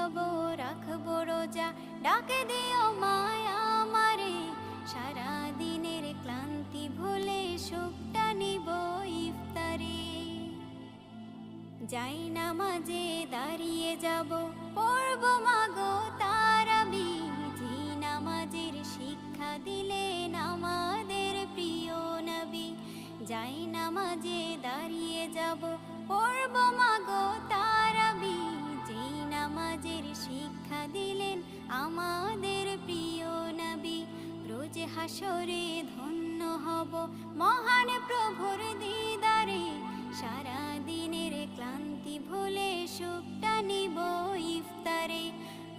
খাবো রাখবো রোজা, ডাকে দিও মায়া আমারে, সারা দিনের ক্লান্তি ভুলে সুখটা নিব ইফতারে। যাই নামাজে দাঁড়িয়ে যাব, পড়ব মাগো তারাবি, যে নামাজের শিক্ষা দিলেন আমাদের প্রিয় নবী। যাই নামাজে দাঁড়িয়ে যাব, পড়ব মাগো তারাবি, যে নামাজের শিক্ষা দিলেন আমাদের প্রিয় নবী। রোজ হাসরে ধন্য হব মহান প্রভুর দিদারে, সারা দিনের ক্লান্তি ভুলে সুখটা নিব ইফতারে।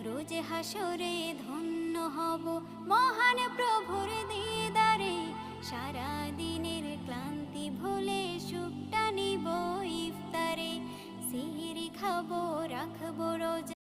রোজ হাসরে ধন্য হব মহান প্রভুর দিদারে, সারা দিনের ক্লান্তি ভুলে সুখটা নিব ইফতারে। সিহরি খাবো রাখবো রোজা,